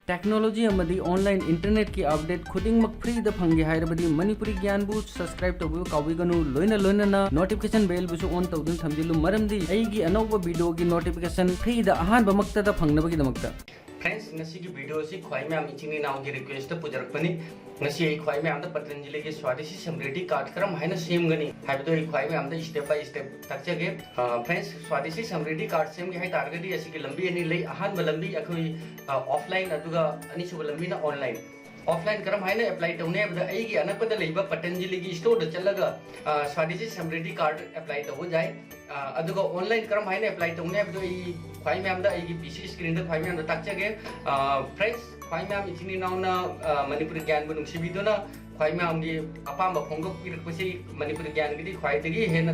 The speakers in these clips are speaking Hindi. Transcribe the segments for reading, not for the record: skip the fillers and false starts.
टेक्नोलॉजी ऑनलाइन इंटरनेट की अपडेट खुदिंगमक फ्री द फंगे हायरबदी मणिपुरी ज्ञान बु सब्सक्राइब तबु काविगनु लोइना लोइना नोटिफिकेशन बेल बुसु ऑन तौदुन थमजिलु मरमदी अईगी अनौब वीडियो की नोटिफिकेशन फ्री द अहान बमक्ता द फंगनबगी दमक्ता फ्रेंड्स नसी की वीडियो से ख्वाई मैम इचिनी नाव की रिक्वेस्ट पुजरकपनी नसी आई ख्वाई मैम पतंजलि के स्वादिष्ट समृद्धि कार्यक्रम है सेमगनी है ख्वाई मैम स्टेप बाय स्टेप तकचगे फ्रेंड्स स्वादिष्ट समृद्धि कार्ड सेमगे है तारगदी असि की लंबी अनि लई अहान लंबी अखोई ऑफलाइन अदुगा अनिसुब लंबी ना ऑनलाइन ऑफलाइन करम है अप्लाई तौने अगी अनपद पतंजलि की स्टोर चलगा स्वादिष्ट समृद्धि कार्ड अप्लाई तब जाए ऑनलाइन करम है अप्लाई तौने ख्वाई मैम पीसी स्क्रीन ख्वाई मैम ताकचगे फ्रेंड्स ख्वाई मैम इचिनी नाउना मणिपुरी ज्ञान नुसीबीदुना ख्वाई मैम की अपाम फोंदोकपीरक्पसी मणिपुरी ज्ञान की ख्वाइदगी हेन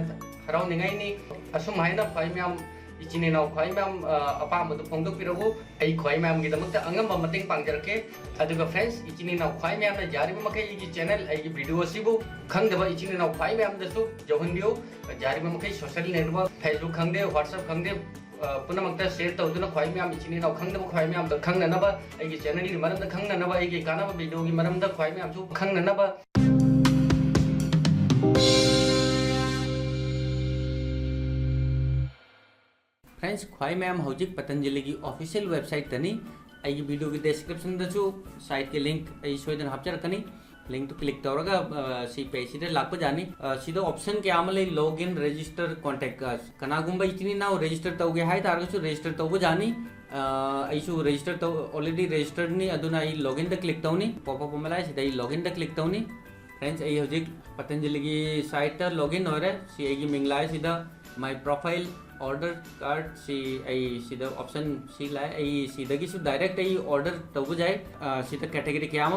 हराउनिंगाइनी असुम है ख्वाई मैम इचिनी नाउ ख्वाई मैम अपाम फोंदोकपीरगु आई ख्वाई मैम की अंगम मतंग पांजरके फ्रेंड्स इचिनी नाउ ख्वाई मैम जारिब मखै की चैनल आई वीडियो सिबु खंगदब इचिनी नाउ ख्वाई मैम दसु जौहनबियो जारिब मखै सोशल नेटवर्क फेसबुक खंगदे व्हाट्सएप खंगदे पुनमक्ता शेयर तौदुना ख्वाई मैम इचिनी नाउ खंगदब ख्वाई मैम खंगननब आई चैनल की मरमद खंगननब आई कानब वीडियो की मरमद ख्वाई मैम सु खंगननब फ्रेंड्स ख्वाई मैम हौजिक पतंजलि की ऑफिशियल वेबसाइट तनी आई वीडियो की डिस्क्रिप्शन दसु साइट के लिंक आई सोयदन हापचरकनी लिंक तो क्लिक तौरगा सी पेज सिदे लाप जानी सिदो ऑप्शन के आमले लॉगिन रजिस्टर कांटेक्ट कनागुंबा इचिनी नाउ रजिस्टर तौगे हाय तारगसु रजिस्टर तौबो जानी ऐसु रजिस्टर तौ ऑलरेडी रजिस्टर्ड नी अदुना आई लॉगिन द क्लिक तौनी पॉपअप मलाय सिदा आई लॉगिन द क्लिक तौनी फ्रेंड्स आई हौजिक पतंजलि की साइट लॉगिन होरे सी आई मिंगलाय सिदा माय प्रोफाइल ऑर्डर कार्ड सी आई सिदा ऑप्शन सी लाए आई सिदगी सु डायरेक्ट आई ऑर्डर तब जाए सिदा कैटेगरी क्या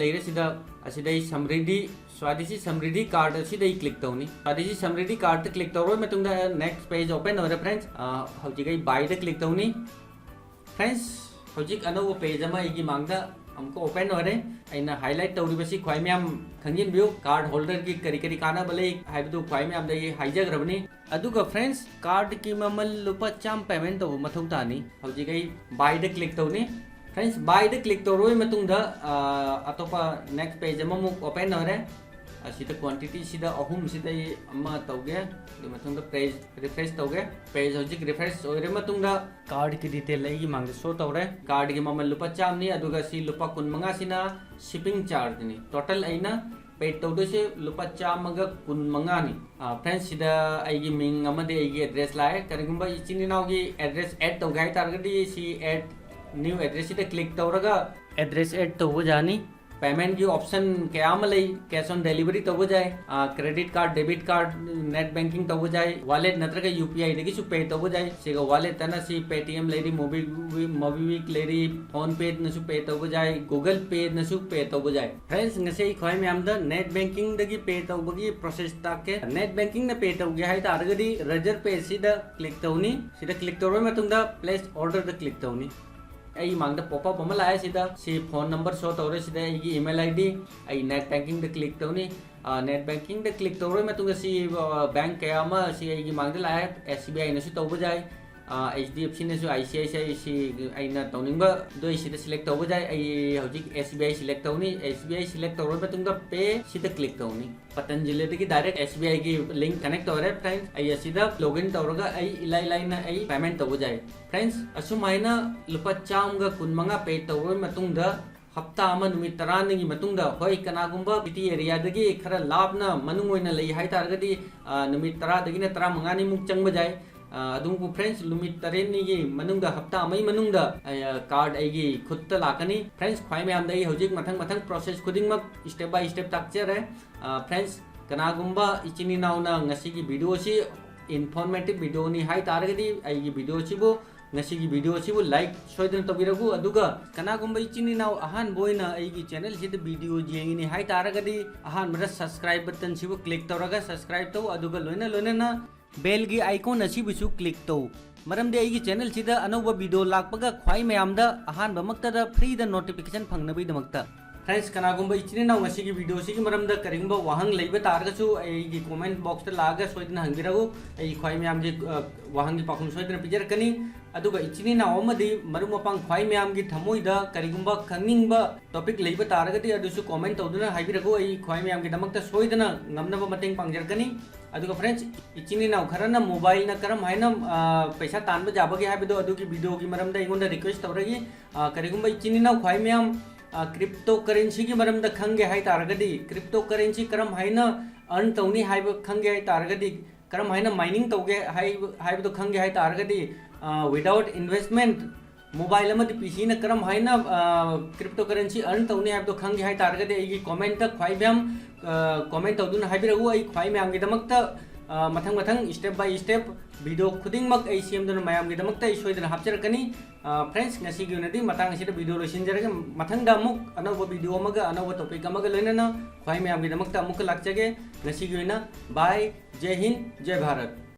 लेरे सिदा असिदा समृद्धि स्वादिष्ट समृद्धि कार्ड असिदा क्लिक तौनी स्वादिष्ट समृद्धि कार्ड क्लिक तौर मतुंगा नेक्स्ट पेज ओपन होरे फ्रेंड्स हौजिक बाय द क्लिक तौनी फ्रेंड्स हौजिक अनौब पेज अमा आई मांगदा हमको ओपन हो रहे अना हाईलाइट तौरीबसी ख्वाई मैम खंजिनबियो कार्ड होल्डर की करी करी कानब लई हाइबदु ख्वाई मैम दई हाइजग्रबनी अदुगा फ्रेंड्स कार्ड की ममल लुपा चाम पेमेंट तब मथौ तानी हौजिकै बाय द क्लिक तौनी फ्रेंड्स बाय द क्लिक तौरोय मतुंगदा अतोपा नेक्स्ट पेज अममुक ओपन हो रहे असिदा क्वांटिटी सिदा अहुम सिदा अम्मा तौगे मतुंगदा पेज रिफ्रेश तौगे पेज हौजिक रिफ्रेश ओइरे मतुंगदा कार्ड की डिटेल लई मांग शो तौरे कार्ड की ममल लुपा चामनी अदुगा सी लुपा 15 सिना शिपिंग चार्ज नि टोटल आइना पे तौदोसे लुपा चामगा 15 नि फ्रेंड्स सिदा आइगी मिंग अमदे आइगी एड्रेस लाए करिगुंबा इचिनी नाउगी एड्रेस ऐड तौगाय तारगदी सी ऐड न्यू एड्रेस सिदा क्लिक तौरगा एड्रेस ऐड तौबो जानी पेमेंट की ऑप्शन क्या कैश ऑन डिलीवरी तब जाए credit card debit card net banking तब जाए वालेट नत्रगा यूपीआई दगी पे तब जाए सिगा वालेट तना सी पेटीएम लेरी मोबीविक लेरी फोन पे नसु पे तब जाए गूगल पे नसु पे तब जाए फ्रेंड्स ngasi ख्वाई मैम द नेट बैंकिंग दगी पे तबगी प्रोसेस ताके नेट बैंकिंग न पे तब हाय तारगदी रजर पे सिदा क्लिक तौनी सिदा क्लिक तौर मतुंगदा प्लेस ऑर्डर द क्लिक तौनी आई मांग पॉपअप अमा लाए सिदा सी फोन नंबर शो तौरे सिदा आई ईमेल आईडी आई नेट बैंकिंग द क्लिक तौनी नेट बैंकिंग द क्लिक तौरे मतुंग सी बैंक क्या अमा सी आई मांग लाए एसबीआई नसु तौब जाए एचडीएफसी नसु आईसीआईसीआई सी आइना तौनिंग दो सिदा सिलेक्ट तौब जाए आई हौजिक एसबीआई सिलेक्ट तौनी एसबीआई सिलेक्ट तौर मतुंग पे सिदा क्लिक तौनी पतंजलि की डायरेक्ट एसबीआई की लिंक कनेक्ट तौरे फ्रेंड्स आई असिदा लॉगिन तौरगा आई इलाई लाइन आई पेमेंट तौब जाए फ्रेंड्स असुमाइना लुपा चामगा 15 पे तौर मतुंगदा हफ्ता अमा नुमित 10 की मतुंगदा होय कनागुंबा सिटी एरिया दगी खरा लाभना मनुंग ओइना लई हाय तारगदी नुमित 10 दगी 15 नि मुक चंग जाए अदुंगु फ्रेंड्स लुमित 13 की मनुंगदा हफ्ता अमई मनुंगदा कार्ड आईगी खुद लाकनी फ्रेंड्स ख्वाई मैम दई हौजिक मथंग मथंग प्रोसेस खुदिंगमक स्टेप बाय स्टेप ताकचर है फ्रेंड्स कनागुंबा इचिनी नाउना ngasi की वीडियो सी इन्फॉर्मेटिव वीडियो नि हाय तारगदी आईगी वीडियो सिबो ngasi की वीडियो सिबो लाइक सोयदन तबिरगु अदुगा कनागुंबा इचिनी नाउ अहान बोइना आईगी चैनल सिद वीडियो जेंगिनी हाय तारगदी अहान मरा सब्सक्राइब बटन सिबो क्लिक तौरगा सब्सक्राइब तौ अदुगा लोइना लोइना बेल की आइकॉन असिबुसु क्लिक तौ मरमदे आईगी चैनल सिदा अनौब वीडियो लाकपगा ख्वाई मैम दा अहान बमक्ता दा फ्री दा नोटिफिकेशन फंगनबई दमक्ता फ्रेंड्स कनागुंबा इचिने नाउ ngasi gi video sigi maramda karingba wahang leiba targasu ai gi comment box ta laga soidna hangiragu ai khwai myam gi wahang gi pakhum soidna pijar kani aduga ichini naw amadi marum apang khwai myam gi thamoi da karigumba khangingba topic leiba targati adusu comment tawduna haibiragu ai khwai myam gi damakta soidna ngamnaba mateng pangjar kani aduga friends ichini naw kharana mobile na karam haina paisa tanba jabagi haibido adugi video gi maramda ingonda request tawragi karigumba ichini naw khwai myam crypto currency की मरम खंगे है तारगदी क्रिप्टो करेंसी करम हाइना अर्न तौनी हाइब खंगे है तारगदी करम हाइना माइनिंग तौगे हाइब तो खंगे है तारगदी विदाउट इन्वेस्टमेंट मोबाइल अमदी पीसी न करम हाइना क्रिप्टो करेंसी अर्न तौनी हाइब तो खंगे है तारगदी आई कमेंट तक ख्वाई मैम कमेंट तौदुन हाइबिरगु आई ख्वाई मैम की दमकता मथंग मथंग स्टेप बाय स्टेप वीडियो खुदिंगमक आई सेमदुना मयाम की दमकता आई सोइदना हापचरकनी friends ngasi gi unadi matang asida video losinjaraga mathangda amuk anauba video amaga anauba topic amaga loinana khwai mayam gi damakta amuk lakchage ngasi gi una bye jai hind jai bharat